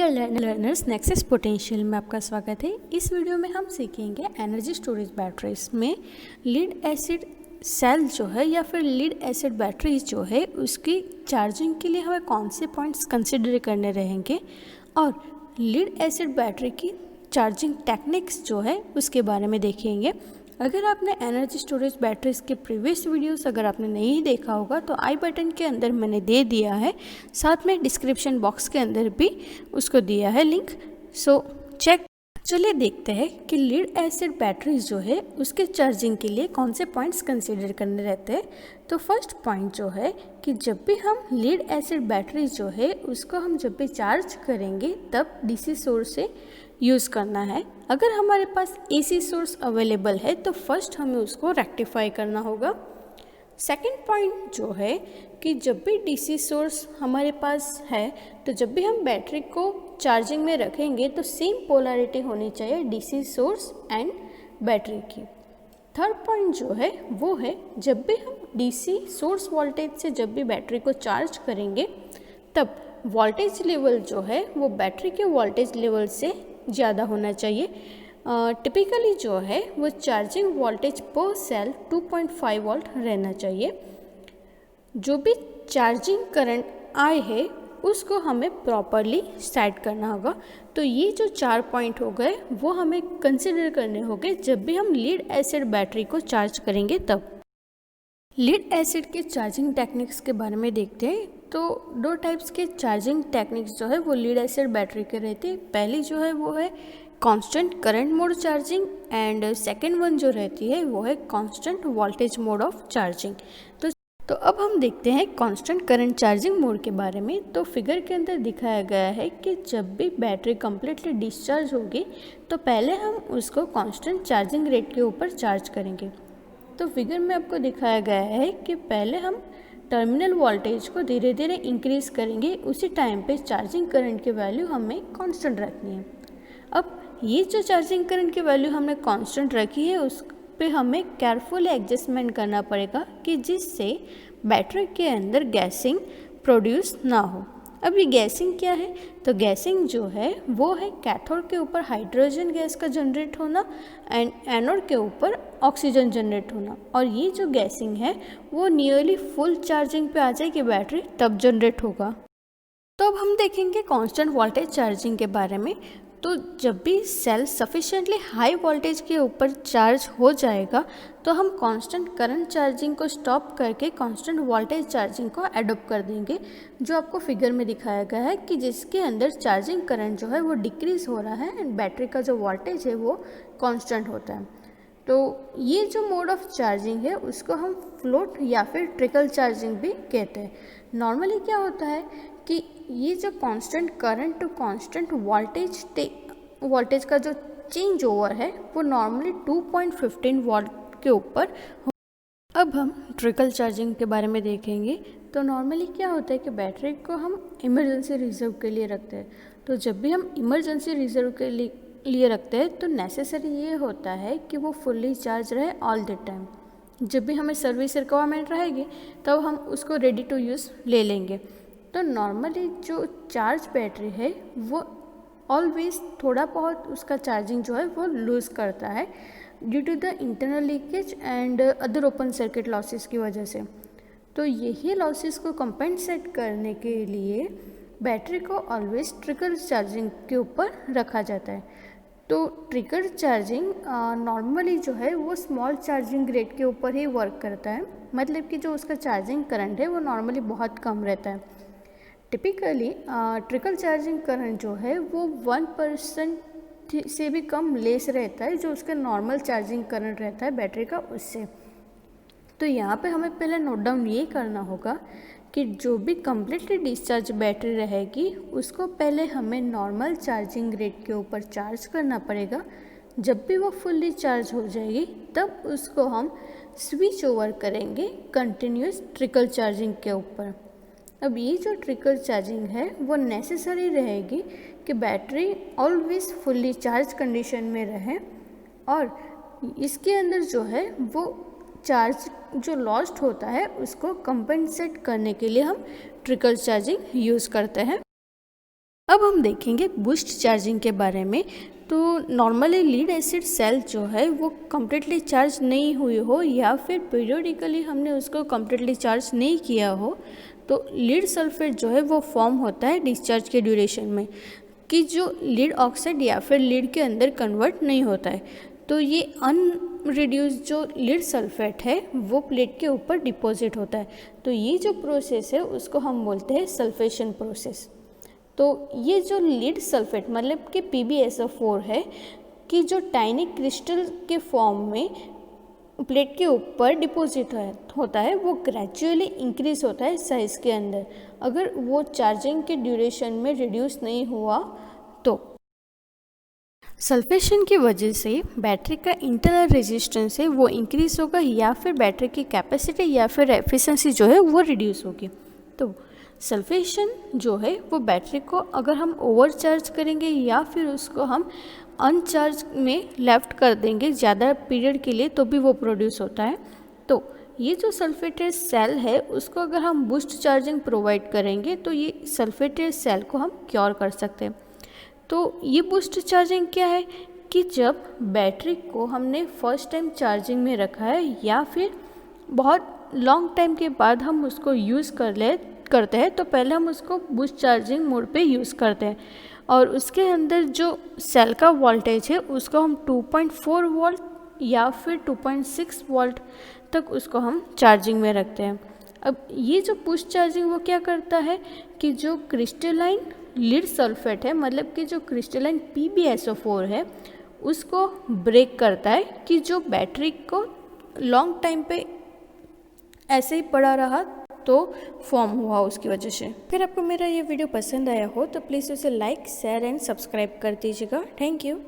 Dear learners, nexus potential में आपका स्वागत है। इस वीडियो में हम सीखेंगे एनर्जी स्टोरेज बैटरीज में लीड एसिड सेल जो है या फिर लीड एसिड बैटरीज जो है उसकी चार्जिंग के लिए हमें कौन से पॉइंट्स कंसिडर करने रहेंगे और लीड एसिड बैटरी की चार्जिंग टेक्निक्स जो है उसके बारे में देखेंगे। अगर आपने एनर्जी स्टोरेज बैटरीज के प्रीवियस वीडियोस अगर आपने नहीं देखा होगा तो आई बटन के अंदर मैंने दे दिया है, साथ में डिस्क्रिप्शन बॉक्स के अंदर भी उसको दिया है लिंक, सो चेक। चलिए देखते हैं कि लीड एसिड बैटरीज जो है उसके चार्जिंग के लिए कौन से पॉइंट्स कंसीडर करने रहते हैं। तो फर्स्ट पॉइंट जो है कि जब भी हम लीड एसिड बैटरीज जो है उसको हम जब भी चार्ज करेंगे तब डीसी सोर्स से यूज़ करना है। अगर हमारे पास एसी सोर्स अवेलेबल है तो फर्स्ट हमें उसको रेक्टिफाई करना होगा। सेकंड पॉइंट जो है कि जब भी डीसी सोर्स हमारे पास है तो जब भी हम बैटरी को चार्जिंग में रखेंगे तो सेम पोलैरिटी होनी चाहिए डीसी सोर्स एंड बैटरी की। थर्ड पॉइंट जो है वो है जब भी हम डीसी सोर्स वोल्टेज से जब भी बैटरी को चार्ज करेंगे तब वोल्टेज लेवल जो है वो बैटरी के वोल्टेज लेवल से ज़्यादा होना चाहिए। टिपिकली जो है वो चार्जिंग वोल्टेज पर सेल 2.5 वोल्ट रहना चाहिए। जो भी चार्जिंग करंट आए है उसको हमें प्रॉपरली सेट करना होगा। तो ये जो 4 पॉइंट हो गए वो हमें कंसिडर करने होंगे जब भी हम लीड एसिड बैटरी को चार्ज करेंगे तब। लीड एसिड के चार्जिंग टेक्निक्स के बारे में देखते हैं। तो दो टाइप्स के चार्जिंग टेक्निक्स जो है वो लीड एसिड बैटरी के रहते हैं। पहली जो है वो है constant current mode charging and second one जो रहती है वो है constant voltage mode of charging. तो अब हम देखते हैं कांस्टेंट करंट चार्जिंग मोड के बारे में। तो फिगर के अंदर दिखाया गया है कि जब भी बैटरी कम्प्लीटली डिस्चार्ज होगी तो पहले हम उसको कांस्टेंट चार्जिंग रेट के ऊपर चार्ज करेंगे। तो फिगर में आपको दिखाया गया है कि पहले हम टर्मिनल वोल्टेज को धीरे धीरे इंक्रीज़ करेंगे, उसी टाइम पे चार्जिंग करंट की वैल्यू हमें कांस्टेंट रखनी है। अब ये जो चार्जिंग करंट की वैल्यू हमने कांस्टेंट रखी है उस पे हमें केयरफुली एडजस्टमेंट करना पड़ेगा कि जिससे बैटरी के अंदर गैसिंग प्रोड्यूस ना हो। अब ये गैसिंग क्या है? तो गैसिंग जो है वो है कैथोड के ऊपर हाइड्रोजन गैस का जनरेट होना एंड एनोड के ऊपर ऑक्सीजन जनरेट होना। और ये जो गैसिंग है वो नियरली फुल चार्जिंग पे आ जाएगी बैटरी तब जनरेट होगा। तो अब हम देखेंगे कांस्टेंट वोल्टेज चार्जिंग के बारे में। तो जब भी सेल सफिशिएंटली हाई वोल्टेज के ऊपर चार्ज हो जाएगा तो हम कांस्टेंट करंट चार्जिंग को स्टॉप करके कांस्टेंट वोल्टेज चार्जिंग को अडॉप्ट कर देंगे, जो आपको फिगर में दिखाया गया है कि जिसके अंदर चार्जिंग करंट जो है वो डिक्रीज़ हो रहा है एंड बैटरी का जो वोल्टेज है वो कांस्टेंट होता है। तो ये जो मोड ऑफ चार्जिंग है उसको हम फ्लोट या फिर ट्रिकल चार्जिंग भी कहते हैं। नॉर्मली क्या होता है कि ये जो constant current to constant voltage का जो चेंज ओवर है वो नॉर्मली 2.15 वोल्ट के ऊपर। अब हम ट्रिकल चार्जिंग के बारे में देखेंगे। तो नॉर्मली क्या होता है कि बैटरी को हम इमरजेंसी रिजर्व के लिए रखते हैं। तो जब भी हम इमरजेंसी रिजर्व के लिए रखते हैं तो नेसेसरी ये होता है कि वो फुल्ली चार्ज रहे ऑल द टाइम। जब भी हमें सर्विस रिक्वायरमेंट रहेगी तब हम उसको रेडी टू यूज़ ले लेंगे। तो नॉर्मली जो चार्ज बैटरी है वो ऑलवेज थोड़ा बहुत उसका चार्जिंग जो है वो लूज़ करता है due to the internal leakage and other open circuit losses की वजह से। तो यही लॉसेस को कंपेंसेट करने के लिए बैटरी को ऑलवेज ट्रिकल चार्जिंग के ऊपर रखा जाता है। तो ट्रिकल चार्जिंग नॉर्मली जो है वो स्मॉल चार्जिंग रेट के ऊपर ही वर्क करता है, मतलब कि जो उसका चार्जिंग करंट है वो नॉर्मली बहुत कम रहता है। टिपिकली ट्रिकल चार्जिंग करंट जो है वो 1% से भी कम लेस रहता है जो उसका नॉर्मल चार्जिंग करंट रहता है बैटरी का उससे। तो यहाँ पे हमें पहले नोट डाउन ये करना होगा कि जो भी कम्प्लीटली डिस्चार्ज बैटरी रहेगी उसको पहले हमें नॉर्मल चार्जिंग रेट के ऊपर चार्ज करना पड़ेगा। जब भी वो फुल्ली चार्ज हो जाएगी तब उसको हम स्विच ओवर करेंगे कंटिन्यूस ट्रिकल चार्जिंग के ऊपर। अब ये जो ट्रिकल चार्जिंग है वो नेसेसरी रहेगी कि battery always fully charge condition में रहे और इसके अंदर जो है वो चार्ज जो लॉस्ट होता है उसको कंपेंसेट करने के लिए हम ट्रिकल चार्जिंग यूज़ करते हैं। अब हम देखेंगे बूस्ट चार्जिंग के बारे में। तो नॉर्मली लीड एसिड सेल जो है वो कम्प्लीटली चार्ज नहीं हुई हो या फिर पीरियोडिकली हमने उसको कम्प्लीटली चार्ज नहीं किया हो, तो लीड सल्फेट जो है वो फॉर्म होता है डिस्चार्ज के ड्यूरेशन में, कि जो लीड ऑक्साइड या फिर लीड के अंदर कन्वर्ट नहीं होता है। तो ये अनरिड्यूस जो लीड सल्फेट है वो प्लेट के ऊपर डिपॉजिट होता है। तो ये जो प्रोसेस है उसको हम बोलते हैं सल्फेशन प्रोसेस। तो ये जो लीड सल्फेट मतलब कि PbSO4 है कि जो टाइनी क्रिस्टल के फॉर्म में प्लेट के ऊपर डिपॉजिट होता है, वो ग्रेजुअली इंक्रीज होता है साइज़ के अंदर, अगर वो चार्जिंग के ड्यूरेशन में रिड्यूस नहीं हुआ तो। सल्फेशन की वजह से बैटरी का इंटरनल रेजिस्टेंस है वो इंक्रीज होगा या फिर बैटरी की कैपेसिटी या फिर एफिशिएंसी जो है वो रिड्यूस होगी। तो सल्फेशन जो है वो बैटरी को अगर हम ओवरचार्ज करेंगे या फिर उसको हम अनचार्ज में लेफ्ट कर देंगे ज़्यादा पीरियड के लिए तो भी वो प्रोड्यूस होता है। तो ये जो सल्फेटेड सेल है उसको अगर हम बूस्ट चार्जिंग प्रोवाइड करेंगे तो ये सल्फेटेड सेल को हम क्योर कर सकते हैं। तो ये बूस्ट चार्जिंग क्या है कि जब बैटरी को हमने फर्स्ट टाइम चार्जिंग में रखा है या फिर बहुत लॉन्ग टाइम के बाद हम उसको यूज़ करते हैं, तो पहले हम उसको बूस्ट चार्जिंग मोड पे यूज़ करते हैं और उसके अंदर जो सेल का वोल्टेज है उसको हम 2.4 वोल्ट या फिर 2.6 वोल्ट तक उसको हम चार्जिंग में रखते हैं। अब ये जो बूस्ट चार्जिंग वो क्या करता है कि जो क्रिस्टलाइन लीड सल्फेट है मतलब कि जो क्रिस्टलाइन PbSO4 है उसको ब्रेक करता है कि जो बैटरी को लॉन्ग टाइम पे ऐसे ही पड़ा रहा तो फॉर्म हुआ उसकी वजह से। फिर आपको मेरा ये वीडियो पसंद आया हो तो प्लीज़ उसे लाइक शेयर एंड सब्सक्राइब कर दीजिएगा। Thank you.